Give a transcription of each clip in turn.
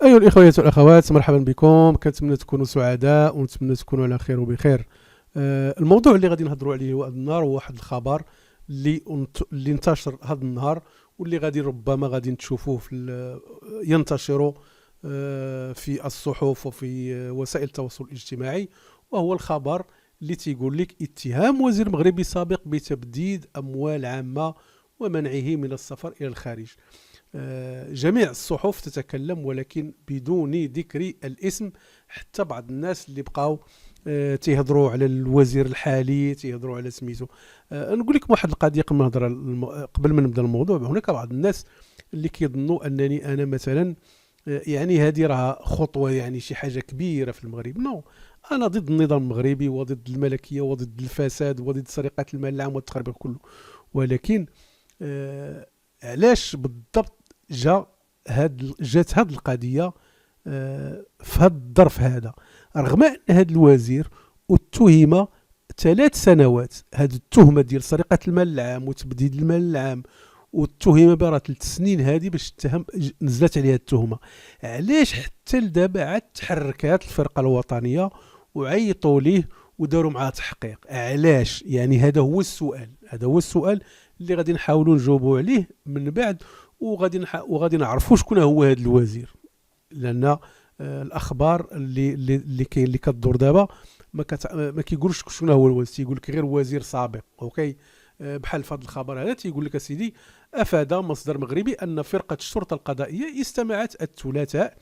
أيها الإخوة والأخوات، مرحبا بكم. كنتمنى تكونوا سعداء ونتمنى تكونوا على خير وبخير. الموضوع اللي غادي نهضروا عليه هو هذا النهار، هو واحد الخبر اللي انتشر هذا النهار، واللي غادي ربما غادي تشوفوه ينتشر في الصحف وفي وسائل التواصل الاجتماعي. وهو الخبر اللي تيقول لك اتهام وزير مغربي سابق بتبديد أموال عامة ومنعه من السفر إلى الخارج. جميع الصحف تتكلم ولكن بدون ذكر الاسم. حتى بعض الناس اللي بقاو تيهضروا على الوزير الحالي، تيهضروا على سميتو. نقول لكم واحد القضيه قبل ما نبدا الموضوع. هناك بعض الناس اللي كيظنوا انني انا مثلا يعني هذه راه خطوه، يعني شي حاجه كبيره في المغرب. نو، انا ضد النظام المغربي وضد الملكيه وضد الفساد وضد سرقه المال العام والتخريب كله. ولكن علاش بالضبط جات هاد القضيه في هاد الظرف هذا، رغم ان هاد الوزير اتهم 3 سنوات؟ هاد التهمه ديال سرقه المال العام وتبديد المال العام والتهمه برا 3 سنين هذه باش نزلت عليها التهمه. علاش حتى لدابا عاد تحركات الفرقه الوطنيه وعيطوا ليه وداروا معاه تحقيق؟ علاش؟ يعني هذا هو السؤال اللي غادي نحاولوا نجاوبوا عليه من بعد، وغادي نعرفوا شكون هو هذا الوزير. لان الاخبار اللي كتدور دابا ما كيقولش شنو هو الوزير، تيقول لك غير وزير سابق. اوكي، بحال في هذا الخبر هذا تيقول لك اسيدي: افاد مصدر مغربي ان فرقه الشرطه القضائيه استمعت الثلاثاء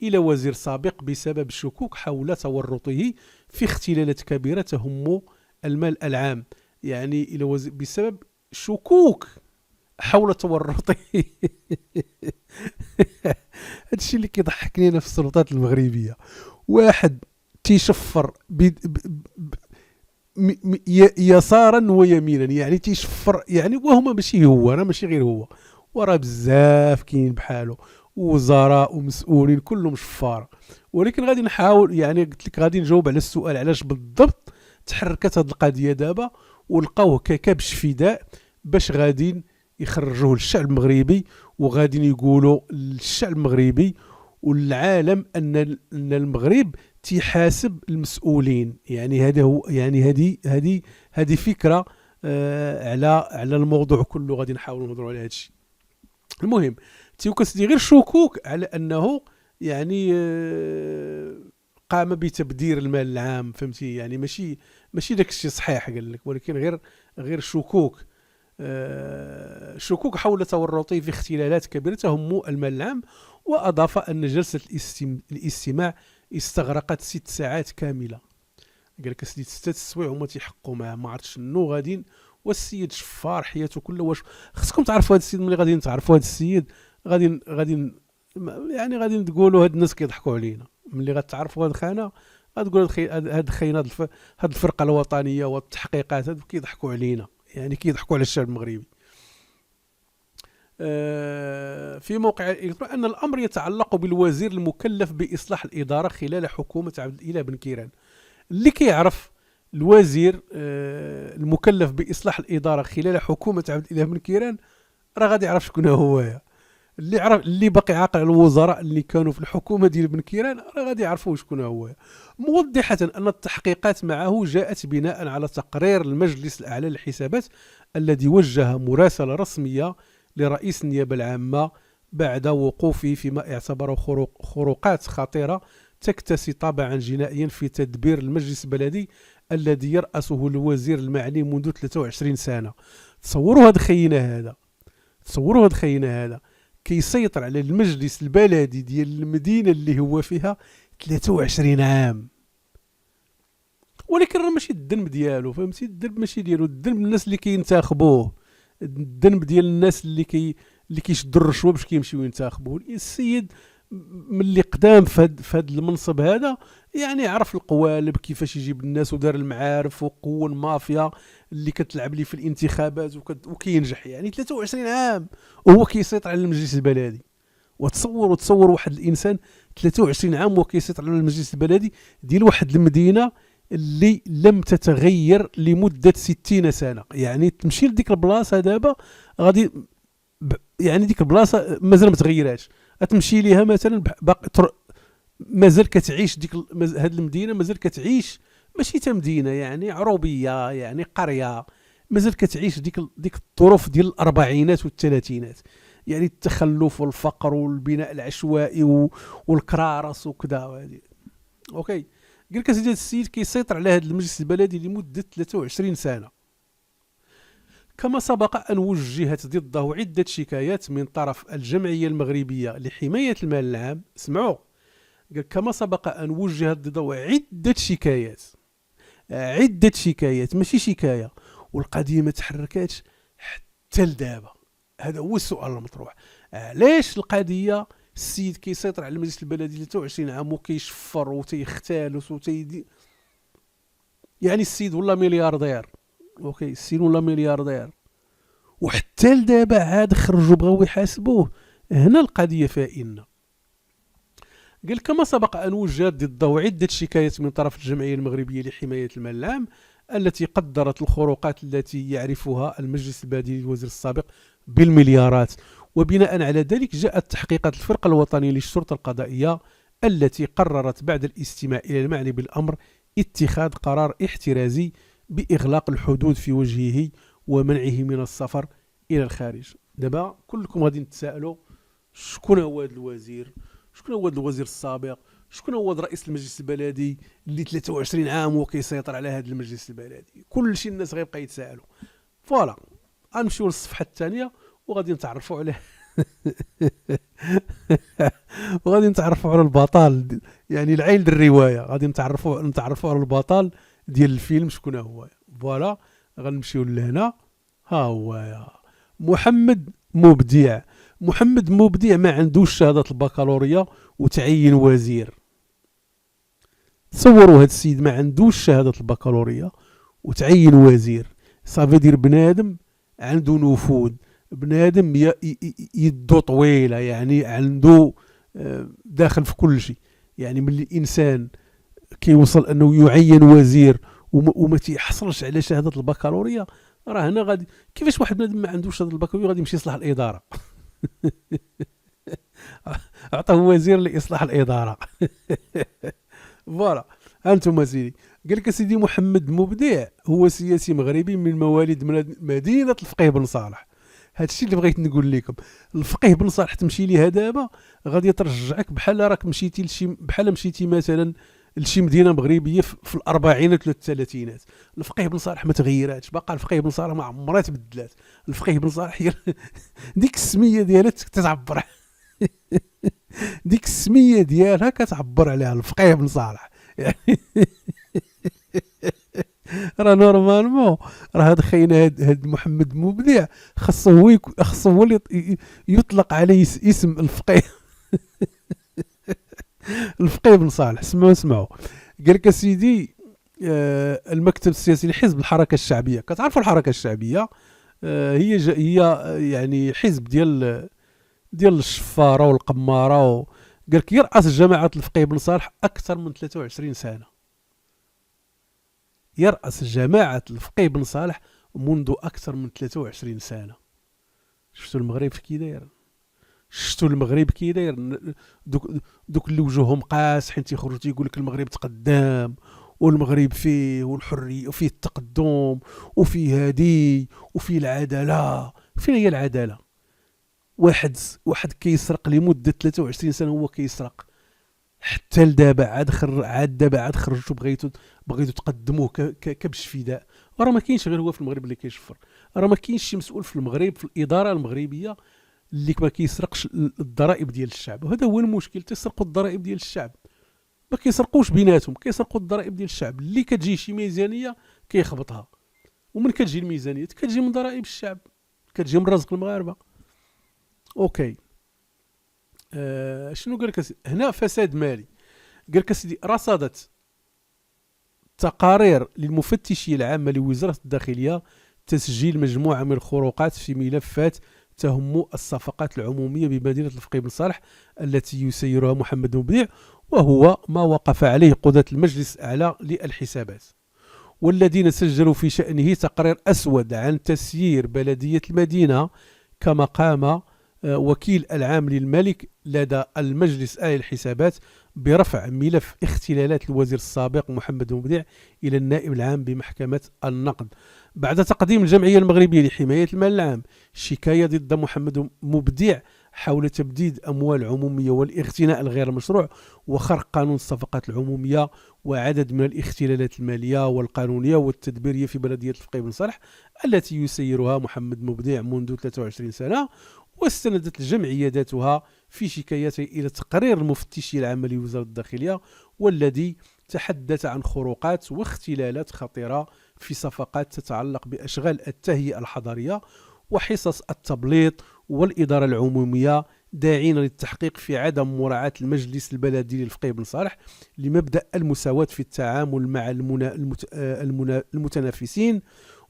الى وزير سابق بسبب الشكوك حول تورطه في اختلالات كبيره تهم المال العام. يعني الى وزير بسبب شكوك حول تورطه. هادشي اللي كيضحكني انا في السلطات المغربيه. واحد تيشفر يسارا ويمينا، يعني تيشفر، يعني وهما ماشي هو، راه ماشي غير هو، وراه بزاف كاين بحاله، وزراء ومسؤولين كلهم شفار. ولكن غادي نحاول، يعني قلت لك غادي نجاوب على السؤال علاش بالضبط تحركت هذه القضيه دابا ولقاوه ككبش فداء باش غادي يخرجوه للشعب المغربي، وغادي يقولوا للشعب المغربي والعالم ان المغرب تيحاسب المسؤولين. يعني هذا هو، يعني هذه فكره على الموضوع كله. غادي نحاولوا نهضروا على هذا الشيء. المهم، تيوكسدي غير شكوك على انه يعني قام بتبذير المال العام، فهمتي؟ يعني ماشي داك الشيء صحيح قال لك، ولكن غير شكوك. شكوك حول تورطه في اختلالات كبيرة تهم المال العام. وأضاف أن جلسة الاستماع استغرقت 6 ساعات كاملة. قال لك 6 سوايع هما تيحقوا معاه، ما عرفت شنو غادي. والسيد شفار حياته كلها. واش خصكم تعرفوا هذا السيد؟ ملي غادي تعرفوا هذا السيد غادي يعني غادي تقولوا هاد الناس كيضحكوا علينا. ملي غتعرفوا هاد الخانه غتقولوا هاد خينا، هاد الفرقه الوطنيه والتحقيقات هاد كيضحكوا علينا، يعني كيضحكوا على الشعب المغربي. في موقع الإلكتروني أن الأمر يتعلق بالوزير المكلف بإصلاح الإدارة خلال حكومة عبد الإله بن كيران. اللي كيعرف الوزير المكلف بإصلاح الإدارة خلال حكومة عبد الإله بن كيران راه غادي يعرف شكون هو. اللي باقي عاقل على الوزراء اللي كانوا في الحكومة ديال بن كيران راه غادي يعرفوا شكون هو. موضحة أن التحقيقات معه جاءت بناء على تقرير المجلس الأعلى للحسابات الذي وجه مراسلة رسمية لرئيس النيابة العامة بعد وقوفه فيما اعتبره خروقات خطيرة تكتسي طابعا جنائيا في تدبير المجلس البلدي الذي يرأسه الوزير المعني منذ 23 سنة. تصوروا هذا خينا كيسيطر على المجلس البلدي ديال المدينة اللي هو فيها 23 عام. ولكن راه ماشي الذنب ديالو، فهمتي؟ الذنب ماشي ديالو، الذنب الناس اللي كينتخبوه، الذنب ديال الناس اللي كيشدوا الرشوه باش كيمشيو ينتخبوه. السيد ملي قدام في هذا المنصب هذا، يعني عرف القوالب كيفاش يجيب الناس، ودار المعارف وقوه المافيا اللي كتلعب ليه في الانتخابات وكينجح. يعني 23 عام وهو كيسيطر على المجلس البلدي. وتصور واحد الانسان 23 عام وكيسيطر على المجلس البلدي ديال واحد المدينه اللي لم تتغير لمده 60 سنه. يعني تمشي لديك البلاصه دابا غادي يعني ديك البلاصه مازال ما تغيرهاش، تمشي ليها مثلا باقي مازال كتعيش هاد المدينه، مازال كتعيش ماشي تا مدينه، يعني عروبيه، يعني قريه، مازال كتعيش ديك الظروف ديال الاربعينات والثلاثينات، يعني التخلف والفقر والبناء العشوائي والكرارس وكذا وهذه. اوكي. قال لك سيدي هذا السيد كيسيطر على هذا المجلس البلدي لمده 23 سنه. كما سبق أن وجهت ضده عدة شكايات من طرف الجمعية المغربية لحماية المال العام. اسمعوا، كما سبق أن وجهت ضده عدة شكايات ماشي شكاية، والقضية ما تحركاتش حتى لدابا. هذا هو السؤال المطروح. علاش القضية السيد كيسيطر على المجلس البلدي 23 عام وكيشفر وتيختالس يعني السيد والله ملياردير. اوكي، السيد والله ملياردير وحتى لدابا عاد خرجوا بغاو يحاسبوه. هنا القضية فائنة. قال كما سبق أن وجهت ضده عدة شكايات من طرف الجمعية المغربية لحماية المال العام التي قدرت الخروقات التي يعرفها المجلس البلدي للوزير السابق بالمليارات، وبناء على ذلك جاءت تحقيقات الفرقة الوطنية للشرطة القضائية التي قررت بعد الاستماع إلى المعني بالأمر اتخاذ قرار احترازي بإغلاق الحدود في وجهه ومنعه من السفر إلى الخارج. دابا كلكم غادي تسائلوا شكون هو هذا الوزير، شكون هو هذا الوزير السابق، شكون هو رئيس المجلس البلدي اللي 23 عام وكيسيطر على هذا المجلس البلدي. كل شيء الناس غيبقى يتسائلوا. فوالا، غنمشيو للصفحه الثانيه وغادي نتعرفوا عليه وغادي نتعرفوا على البطل، يعني العين الروايه، غادي نتعرفوا على البطل ديال الفيلم شكون هو. فوالا، غنمشيو لهنا. ها هو محمد مبدع. محمد مبدع ما عندوش شهاده البكالوريا وتعين وزير. تصوروا هذا السيد ما عندوش شهاده البكالوريا وتعين وزير. صافي دير بنادم عنده نفوذ، بنادم يدو طويله، يعني عنده داخل في كل شيء. يعني من الانسان كيوصل انه يعين وزير وما تيحصلش على شهاده البكالوريا، راه هنا غادي كيفاش واحد بنادم ما عندوش شهاده البكالوريا غادي يمشي يصلح الاداره عطاه وزير لاصلاح الاداره. فوالا، انتم سيدي. قال لك سيدي محمد مبدع هو سياسي مغربي من مواليد مدينه الفقيه بن صالح. هذا الشيء اللي بغيت نقول لكم. الفقيه بن صالح تمشي ليها دابا غادي ترجعك بحال راك مشيتي بحال مشيتي مثلا لشي مدينه مغربيه في الاربعينات ولا الثلاثينات. الفقيه بن صالح ما تغيراتش، باقا الفقيه بن صالح ما عمرها تبدلات. الفقيه بن صالح هي ديك السميه ديالها كتعبر ديك السميه ديالها كتعبر عليها الفقيه بن صالح. يعني راه نورمالمون راه هاد خينا هاد محمد مبدع خاصو هو اللي يطلق عليه اسم الفقيه الفقيه بن صالح. اسمعوا. قال لك سيدي المكتب السياسي لحزب الحركه الشعبيه. كتعرفوا الحركه الشعبيه هي يعني حزب ديال الشفاره والقماره قال لك يرأس جماعه الفقيه بن صالح اكثر من 23 سنه. يرأس جماعه الفقيه بن صالح منذ اكثر من 23 سنه. شفتوا المغرب كي داير؟ شفتوا المغرب كي داير؟ دوك اللي وجوههم قاسحين تيخرجوا تيقول لك المغرب تقدم والمغرب فيه والحريه وفيه التقدم وفيه هادي وفيه العداله. فين هي العداله؟ واحد كيسرق لمده 23 سنه هو كيسرق حتى لدابا عاد خرجتوا بغيتوا تقدموه كبش فداء. راه ما كاينش غير هو في المغرب اللي كيشفر. راه ما كاينش شي مسؤول في المغرب في الاداره المغربيه اللي ما كيسرقش الضرائب ديال الشعب. وهذا هو المشكل، تسرقوا الضرائب ديال الشعب. ما كيسرقوش بيناتهم، كيسرقوا الضرائب ديال الشعب. اللي كتجي شي ميزانيه كيخبطها، ومن كتجي الميزانيه كتجي من ضرائب الشعب، كتجي من رزق المغاربه. اوكي. شنو قال لك هنا؟ فساد مالي. قال لك سيدي رصدت تقارير للمفتشيه العامه لوزاره الداخليه تسجيل مجموعه من الخروقات في ملفات تهم الصفقات العموميه بمدينه الفقيه بن صالح التي يسيرها محمد مبدع، وهو ما وقف عليه قضاة المجلس الأعلى للحسابات، والذين سجلوا في شأنه تقرير أسود عن تسيير بلدية المدينة كما قام وكيل العام للملك لدى المجلس الآلي للحسابات برفع ملف اختلالات الوزير السابق محمد مبدع إلى النائب العام بمحكمة النقد بعد تقديم الجمعية المغربية لحماية المال العام شكاية ضد محمد مبدع حول تبديد أموال عمومية والاغتناء الغير مشروع وخرق قانون الصفقات العمومية وعدد من الاختلالات المالية والقانونية والتدبيرية في بلدية الفقيه بن صالح التي يسيرها محمد مبدع منذ 23 سنة. واستندت الجمعية ذاتها في شكايته إلى تقرير المفتشية العامة لوزارة الداخلية والذي تحدث عن خروقات واختلالات خطيرة في صفقات تتعلق بأشغال التهيئة الحضرية وحصص التبليط والإدارة العمومية داعين للتحقيق في عدم مراعاة المجلس البلدي للفقيه بن صالح لمبدأ المساواة في التعامل مع المتنافسين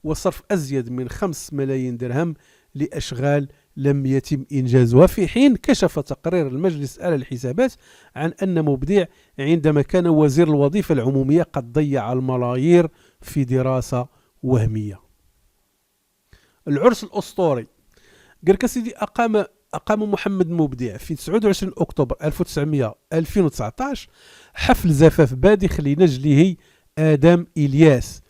وصرف أزيد من 5 ملايين درهم لأشغال لم يتم إنجازها في حين كشف تقرير المجلس الآلي للحسابات عن أن مبدع عندما كان وزير الوظيفة العمومية قد ضيع الملايير في دراسة وهمية. العرس الأسطوري قال لك سيدي أقام محمد مبدع في 29 أكتوبر 2019 حفل زفاف باذخ لنجله آدم إلياس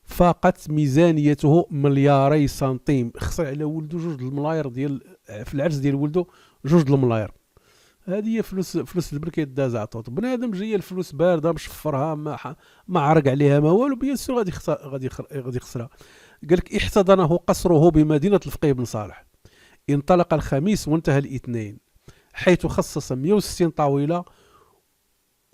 فاقت ميزانيته 2 سنتيم خسر على ولده 2 الملاير ديال في العرس ديال ولده 2 الملاير. هذه هي فلوس البركه داز عطوط بنادم جايه الفلوس بارده مشفرها ما عرق عليها ما والو بيان سور غادي يخسرها. قال لك احتضنه قصره بمدينه الفقيه بن صالح انطلق الخميس وانتهى الاثنين حيث خصص 160 طاوله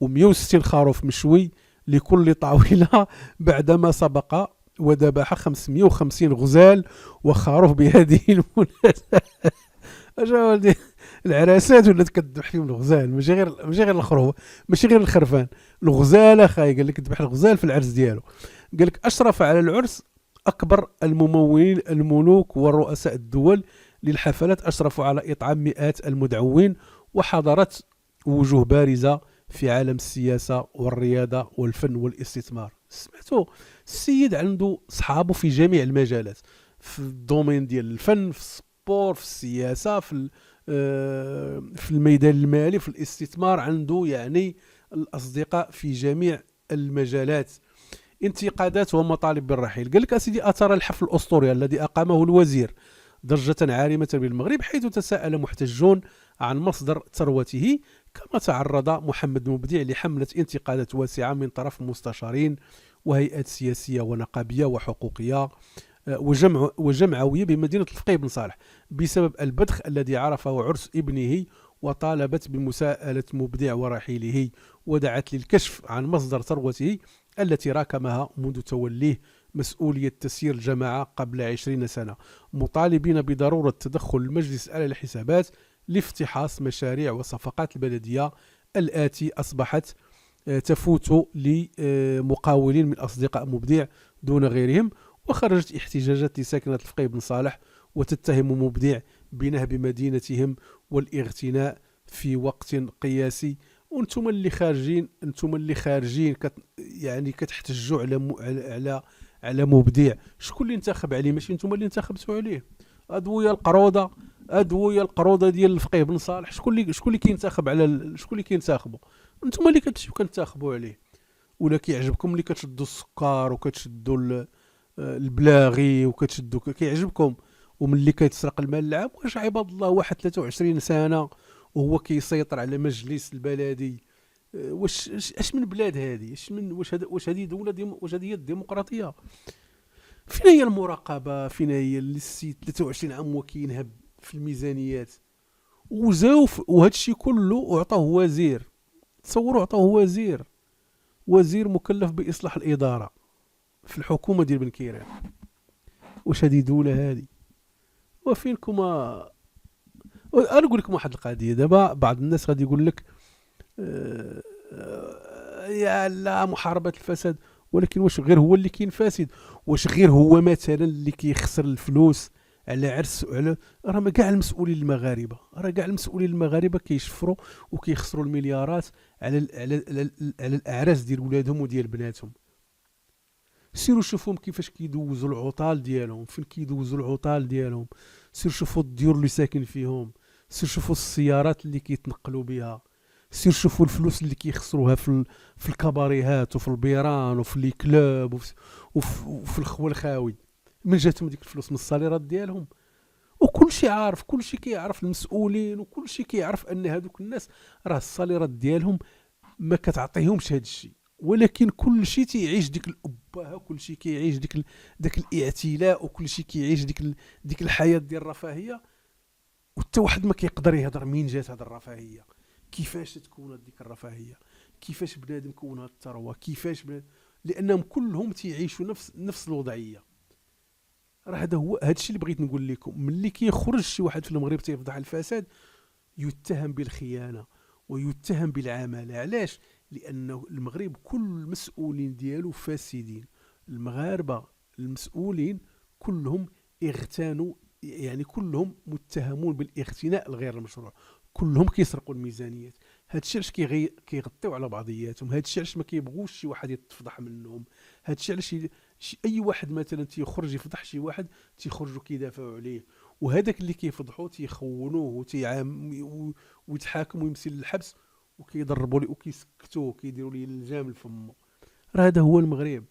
و160 خروف مشوي لكل طاولة بعدما سبق وذبح 550 غزال وخروف بهذه المناسبة. اجا العراسات ولات كتذبح فيهم الغزال ماشي غير الخروف ماشي غير الخرفان الغزال اخاي قال لك ذبح الغزال في العرس ديالو. قال لك اشرف على العرس اكبر الممولين الملوك ورؤساء الدول للحفلات اشرفوا على اطعام مئات المدعوين وحضرت وجوه بارزة في عالم السياسة والرياضة والفن والاستثمار. سمعتوا السيد عنده صحابه في جميع المجالات في الدومين ديال الفن في السبور في السياسة في الميدان المالي في الاستثمار عنده يعني الأصدقاء في جميع المجالات. انتقادات ومطالب بالرحيل. قال لك أسيدي أثر الحفل الأسطوري الذي أقامه الوزير ضجة عارمة بالمغرب حيث تساءل محتجون عن مصدر ثروته كما تعرض محمد مبدع لحملة انتقادات واسعة من طرف مستشارين وهيئات سياسية ونقابية وحقوقية وجمعوية بمدينة الفقيه بن صالح بسبب البذخ الذي عرفه عرس ابنه وطالبت بمساءلة مبدع ورحيله ودعت للكشف عن مصدر ثروته التي راكمها منذ توليه مسؤولية تسيير الجماعة قبل 20 سنة مطالبين بضرورة تدخل المجلس الآلي للحسابات لافتحاص مشاريع وصفقات البلدية التي أصبحت تفوت لمقاولين من أصدقاء مبدع دون غيرهم. وخرجت احتجاجات لساكنة الفقيه بن صالح وتتهم مبدع بنهب مدينتهم والاغتناء في وقت قياسي. وانتم اللي خارجين يعني كتحتجوا على مبدع. شكون اللي انتخب عليه؟ ماشي انتم اللي انتخبتوا عليه. ادويه القروضه ديال الفقيه بن صالح شكون اللي كينتخب على شكون اللي كينتخبوا؟ انتم اللي كتمشيو كنتخبوا عليه. ولا كيعجبكم اللي كتشدوا السكر وكتشدوا البلاغي وكتشدوا كيعجبكم وملي كيتسرق المال العام؟ واش عباد الله واحد 23 سنه وهو كيسيطر على مجلس البلدي؟ واش اش من بلاد هذه؟ واش هذه دوله واش هذه الديمقراطيه؟ فين هي المراقبه؟ فين هي السيد 23 عام وكينهب في الميزانيات وزاوف وهذا الشيء كله اعطاه وزير؟ تصوروا اعطاه وزير مكلف باصلاح الاداره في الحكومه ديال بن كيران. واش هذه دوله هذه؟ وفينكم انا نقول لكم واحد القضيه. دابا بعض الناس غادي يقول لك يا لا محاربه الفساد، ولكن واش غير هو اللي كاين فاسد؟ واش غير هو مثلا اللي كيخسر الفلوس على عرس وعلى راه كاع المسؤولين المغاربه كيشفروا وكيخسروا المليارات على الاعراس ديال ولادهم وديال بناتهم. سيروا شوفوهم كيفاش كيدوزوا العطال ديالهم، فين كيدوزوا العطال ديالهم. سيروا شوفوا الديور اللي ساكن فيهم، سير شوفوا السيارات اللي كيتنقلوا بها، سير شوفوا الفلوس اللي كيخسروها في الكباريهات وفي البيران وفي لي كلوب وفي الخوى الخاوي. من جاتهم ديك الفلوس؟ من الصاليرات ديالهم. وكل شيء عارف، كل شيء كيعرف المسؤولين، وكل شيء كيعرف ان هذوك الناس راه الصاليرات ديالهم ما كتعطيهمش هذا الشيء، ولكن كل شيء تيعيش ديك الأبهة، كل شيء كيعيش داك الاعتلاء، وكل شيء كيعيش ديك الحياة ديال الرفاهية. وحتى واحد ما كيقدر يهضر منين جات هذه الرفاهية، كيفاش تكونت ديك الرفاهية، كيفاش بنادم كون هاد الثروة، كيفاش لأنهم كلهم تيعيشوا نفس الوضعية. راه هذا الشيء اللي بغيت نقول لكم. ملي كيخرج شي واحد في المغرب تيفضح الفساد، يتهم بالخيانة ويتهم بالعمالة. علاش؟ لأنه المغرب كل المسؤولين ديالو فاسدين. المغاربة المسؤولين كلهم اغتانوا، يعني كلهم متهمون بالاغتناء الغير المشروع، كلهم كيسرقوا الميزانيات. هادشي علاش كيغطيو على بعضياتهم، هادشي علاش ما كيبغوش شي واحد يتفضح منهم، هادشي علاش اي واحد مثلا تيخرج يفضح شي واحد تيخرجوا كيدافعوا عليه، وهذاك اللي كيفضحوه تيخونوه ويتحاكم ويمسي للحبس، وكيضربوا ليه وكيسكتوه وكيديروا ليه الجام لفمه. راه هذا هو المغرب.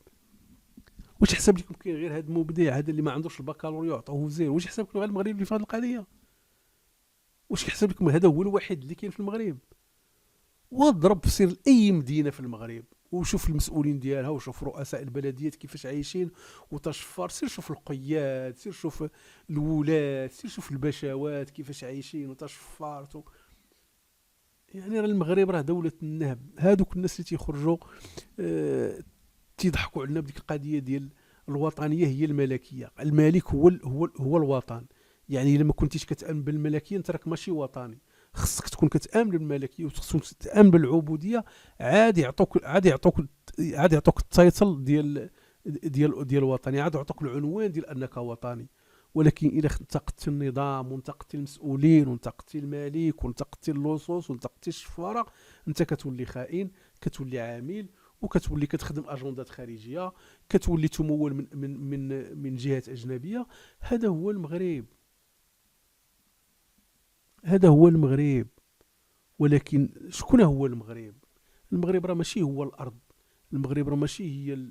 واش حسب لكم كاين غير هذا المبدع هذا اللي ما عندوش البكالوريا عطوه زير؟ واش حسابكم غير المغرب اللي في هذه القضيه؟ واش كيحسب لكم هذا هو الوحيد اللي كاين في المغرب؟ واضرب سير لاي مدينه في المغرب وشوف المسؤولين ديالها، وشوف رؤساء البلديات كيفاش عايشين وتشفر. سير شوف القياد، سير شوف الولاد، سير شوف البشوات كيفاش عايشين وتشفرتوا. يعني راه المغرب راه دولة النهب. هادوك الناس اللي تيخرجوا تيضحكوا علينا بديك القضية ديال الوطنية هي الملكية. الملك هو الوطن. يعني الا ما كنتيش كتامن بالملكية انت راك ماشي وطني. خصك تكون كتامن بالملكية وخصك تامن بالعبودية. عاد يعطوك التايتل ديال الوطني، عاد يعطوك العنوان ديال انك وطني. ولكن الا انتقدتي النظام وانتقدتي المسؤولين وانتقدتي الملك وانتقدتي اللصوص وانتقدتي الشفاره، انت كتولي خائن، كتولي عميل، وكتولي كتخدم اجندات خارجيه، كتولي تمول من جهات اجنبيه. هذا هو المغرب، هذا هو المغرب. ولكن شكون هو المغرب؟ المغرب راه ماشي هو الارض، المغرب راه ماشي هي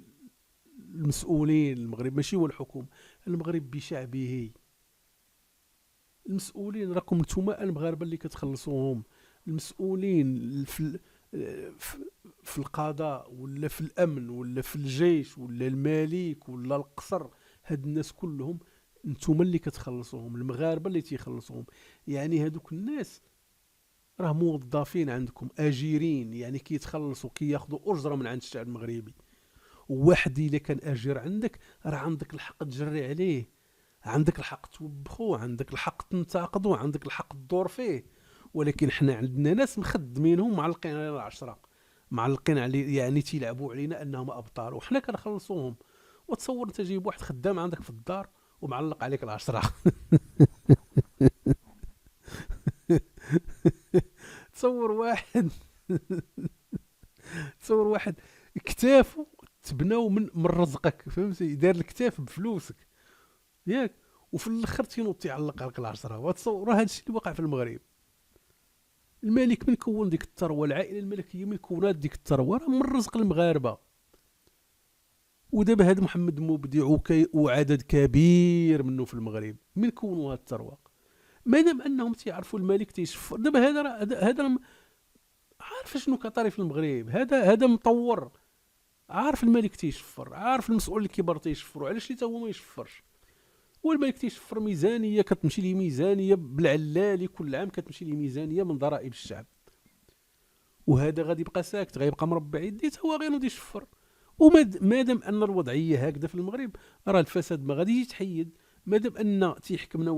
المسؤولين، المغرب ماشي هو الحكومه، المغرب بشعبه. المسؤولين راكم نتوما المغاربه اللي كتخلصوهم. المسؤولين في القضاء ولا في الامن ولا في الجيش ولا الملك ولا القصر، هاد الناس كلهم نتوما اللي كتخلصوهم، المغاربه اللي تيخلصوهم. يعني هادوك الناس راه موظفين عندكم، اجيرين، يعني كيتخلصوا كياخذوا اجره من عند الشعب المغربي. وواحد الا كان اجير عندك راه عندك الحق تجري عليه، عندك الحق توبخوه، عندك الحق تنتقدوه، عندك الحق تدور فيه. ولكن حنا عندنا ناس مخدمينهم معلقين علينا العشرة، معلقين علي، يعني تيلعبوا علينا انهم ابطال وحنا كنخلصوهم. وتصور انت جايب واحد خدام عندك في الدار ومعلق عليك العشرة. تصور واحد تصور واحد كتافه تبناو من رزقك، فهمتي؟ دار الكتاف بفلوسك ياك، وفي الاخر تينوض يعلق عليك العشرة. وتصور هذا الشيء اللي وقع في المغرب. الملك من كون ديك الثروه، العائله الملكيه من كونات ديك الثروه، راه من رزق المغاربه. ودابا هذا محمد مبدع وعدد كبير منه في المغرب من كونوا هاد الثروه، مادام انهم تيعرفوا الملك تيشفر. دابا هذا عارف شنو كطري في المغرب، هذا مطور، عارف الملك تيشفر، عارف المسؤول الكبار تيشفروا، علاش حتى هو ما يشفرش؟ والملك تيشفر ميزانيه كتمشي ليه، ميزانيه بالعلالي كل عام كتمشي ليه ميزانيه من ضرائب الشعب. وهذا غادي يبقى ساكت، غيبقى مربع يديه، هو غير يشفر. ومادام ان الوضعيه هكذا في المغرب، راه الفساد ما غاديش يتحيد. مادام ان تتحكمنا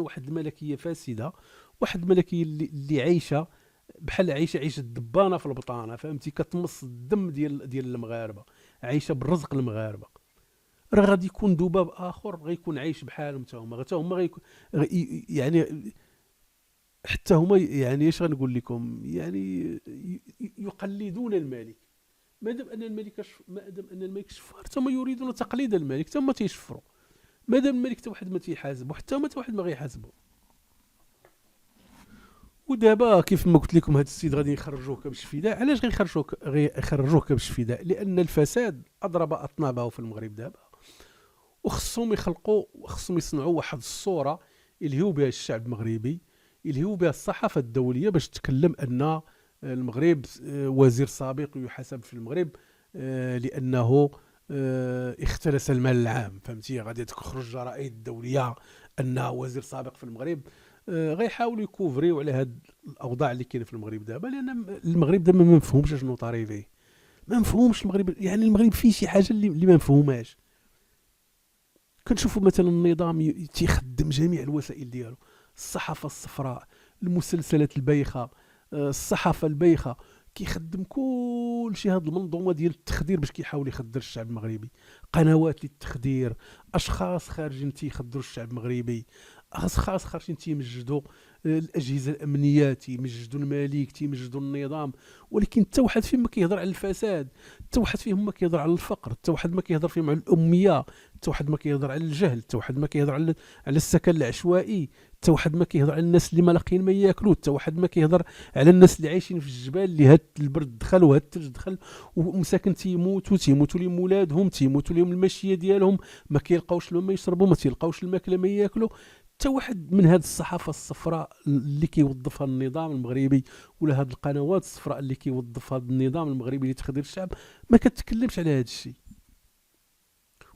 واحد الملكيه فاسده، واحد الملكيه اللي عايشه بحال عيشه الدبانه في البطانه، فهمتي؟ كتمص الدم ديال المغاربه، عايشه بالرزق المغاربه. راه غادي يكون ذباب اخر غيكون عايش بحالهم حتى هما يعني حتى هما، يعني اش غنقول لكم، يعني يقلدون الملك. ما دام ان الملك شفار، ثم يريدون تقليد الملك، ثم تيشفروا. مادام الملك حتى واحد ما تيحاسبه، حتى هما حتى واحد ما غيحاسبه. ودابا كيف ما قلت لكم هذا السيد غادي يخرجوه كبش فداء. علاش غيخرجوه كبش فداء؟ لان الفساد اضرب اطنابه في المغرب دابا، وخصهم خصهم يصنعوا واحد الصوره يلهيو بها الشعب المغربي، يلهيو بها الصحافه الدوليه باش تكلم ان المغرب وزير سابق يحاسب في المغرب لانه اختلس المال العام. فهمتي؟ غادي تخرج جرائد دوليه ان وزير سابق في المغرب. غيحاولوا يكوفريو على هاد الاوضاع اللي كاينه في المغرب دابا، لان المغرب دابا ما مفهومش شنو طاري فيه. ما مفهومش المغرب، يعني المغرب فيه شي حاجه اللي ما مفهوماش. كنشوفوا مثلا النظام تيخدم جميع الوسائل ديالو، الصحافه الصفراء، المسلسلات البايخه، الصحافه البايخه، كيخدم كل شيء. هذه المنظومه ديال التخدير باش كيحاول يخدر الشعب المغربي، قنوات للتخدير، اشخاص خارجين تيخدروا الشعب المغربي، اشخاص خارجين تيمجدوا الاجهزه الامنيه، تيمجدوا الملك، تيمجدوا النظام. ولكن حتى واحد فيهم ما كيهضر على الفساد، حتى واحد فيهم ما كيهضر على الفقر، حتى واحد ما كيهضر فيهم على الاميه، حتى واحد ما كيهضر على الجهل، حتى واحد ما كيهضر على السكن العشوائي، حتى واحد ما كيهضر على الناس اللي ما لاقيين ما ياكلوا، حتى واحد ما كيهضر على الناس اللي عايشين في الجبال اللي هاد البرد دخل وهاد الثلج دخل ومساكن تيموتوا لهم ولادهم، تيموتوا لهم الماشيه ديالهم، ما كيلقاوش الماء ما يشربوا، ما تيلقاوش الماكله ما ياكلوا. حتى واحد من هاد الصحافه الصفراء اللي كيوظفها النظام المغربي، ولا هاد القنوات الصفراء اللي كيوظفها النظام المغربي لتخدير الشعب، ما كتكلمش على هاد الشيء،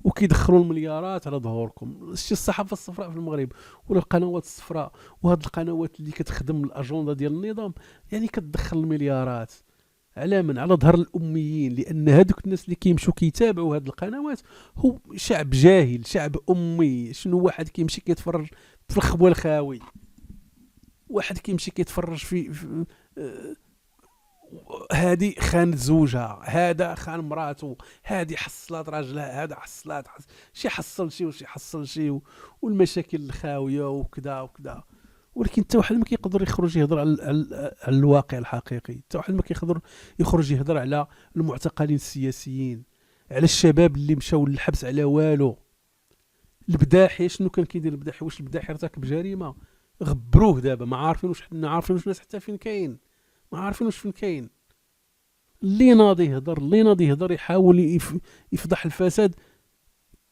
وكيدخلوا المليارات على ظهوركم. شتي الصحافه الصفراء في المغرب ولا القنوات الصفراء، وهاد القنوات اللي كتخدم الاجنده ديال النظام، يعني كتدخل المليارات على من؟ على ظهر الاميين. لان هذوك الناس اللي كيمشوا كيتابعوا هاد القنوات هو شعب جاهل، شعب امي. شنو واحد كيمشي كيتفرج في الخبوه الخاوي، واحد كيمشي كيتفرج في هادي خانت زوجها، هذا خان مراته، هادي حصلات راجلها، هذا شي حصل شي وشي حصل شي والمشاكل الخاويه وكذا وكذا. ولكن حتى واحد ما كيقدر يخرج يهضر على الواقع الحقيقي، حتى واحد ما كيقدر يخرج يهضر على المعتقلين السياسيين، على الشباب اللي مشاو للحبس على والو. البداحي شنو كان كيدير البداحي؟ واش البداحي ارتكب جريمه؟ غبروه دابا، ما عارفينوش، حنا عارفينوش الناس حتى فين كاين، ما عارفينوش فين كاين. اللي ناضي يهضر يحاول يفضح الفساد،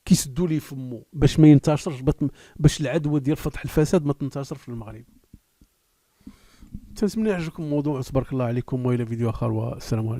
كيسدوا ليه فمو باش ما ينتشرش، باش العدوى ديال فضح الفساد ما تنتشر في المغرب. تنتمنى يعجبكم الموضوع، تبارك الله عليكم، والى فيديو اخر، والسلام عليكم.